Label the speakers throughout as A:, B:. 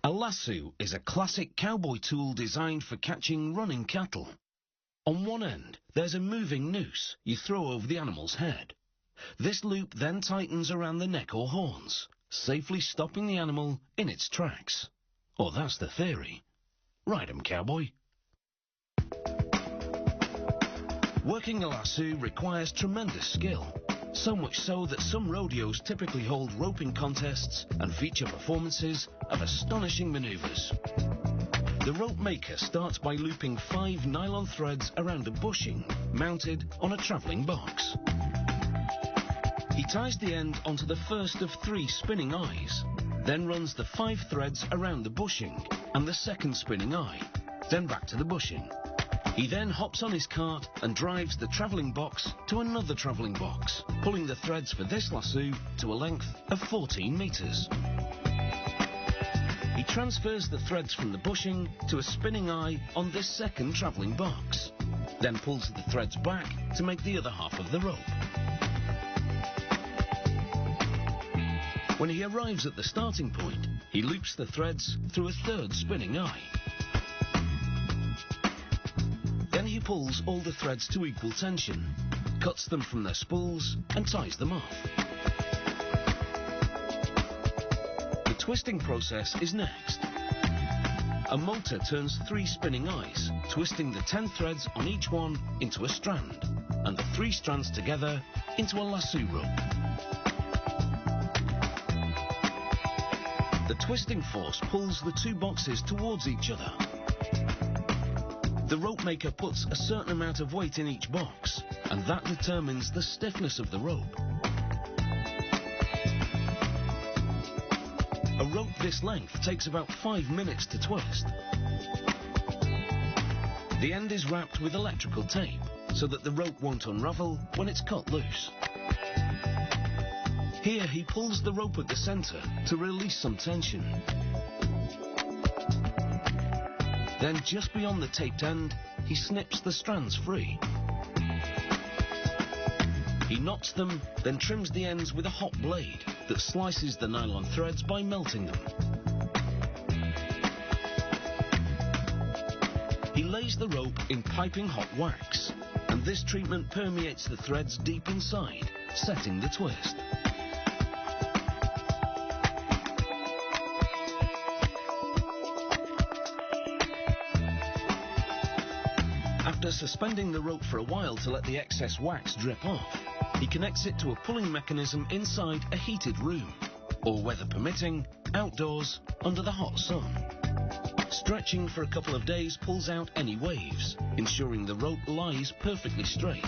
A: A lasso is a classic cowboy tool designed for catching running cattle. On one end, there's a moving noose you throw over the animal's head. This loop then tightens around the neck or horns, safely stopping the animal in its tracks. Or that's the theory. Ride 'em, cowboy. Working a lasso requires tremendous skill, so much so that some rodeos typically hold roping contests and feature performances of astonishing maneuvers. The rope maker starts by looping 5 nylon threads around a bushing mounted on a travelling box. He ties the end onto the first of 3 spinning eyes, then runs the 5 threads around the bushing and the second spinning eye, then back to the bushing. He then hops on his cart and drives the travelling box to another travelling box, pulling the threads for this lasso to a length of 14 metres. He transfers the threads from the bushing to a spinning eye on this second travelling box, then pulls the threads back to make the other half of the rope. When he arrives at the starting point, he loops the threads through a third spinning eye. Then he pulls all the threads to equal tension, cuts them from their spools and ties them off. The twisting process is next. A motor turns 3 spinning eyes, twisting the 10 threads on each one into a strand, and the 3 strands together into a lasso rope. The twisting force pulls the 2 boxes towards each other. The rope maker puts a certain amount of weight in each box, and that determines the stiffness of the rope. A rope this length takes about 5 minutes to twist. The end is wrapped with electrical tape, so that the rope won't unravel when it's cut loose. Here he pulls the rope at the centre to release some tension. Then just beyond the taped end, he snips the strands free. He knots them, then trims the ends with a hot blade that slices the nylon threads by melting them. He lays the rope in piping hot wax, and this treatment permeates the threads deep inside, setting the twist. After suspending the rope for a while to let the excess wax drip off, he connects it to a pulling mechanism inside a heated room, or weather permitting, outdoors under the hot sun. Stretching for a couple of days pulls out any waves, ensuring the rope lies perfectly straight.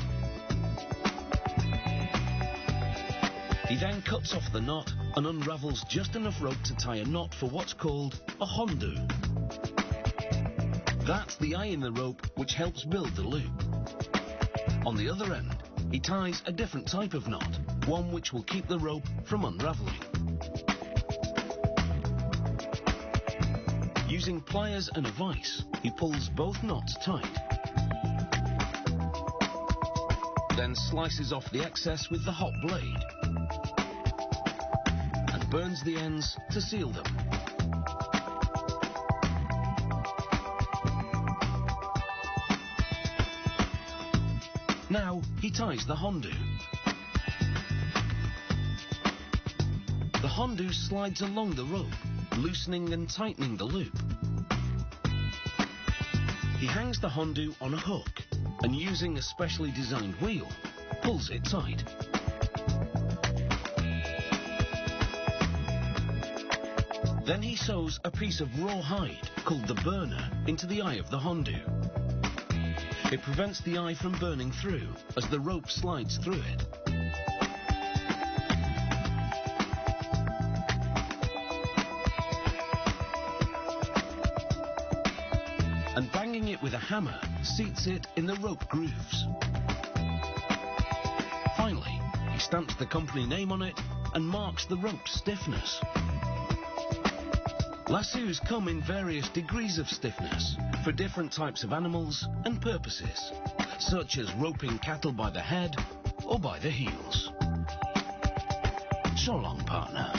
A: He then cuts off the knot and unravels just enough rope to tie a knot for what's called a hondo. That's the eye in the rope which helps build the loop. On the other end, he ties a different type of knot, one which will keep the rope from unraveling. Using pliers and a vise, he pulls both knots tight. Then slices off the excess with the hot blade and burns the ends to seal them. Now he ties the hondo. The hondo slides along the rope, loosening and tightening the loop. He hangs the hondo on a hook and, using a specially designed wheel, pulls it tight. Then he sews a piece of raw hide, called the burner, into the eye of the hondo. It prevents the eye from burning through as the rope slides through it. And banging it with a hammer seats it in the rope grooves. Finally, he stamps the company name on it and marks the rope's stiffness. Lassos come in various degrees of stiffness for different types of animals and purposes, such as roping cattle by the head or by the heels. So long, partner.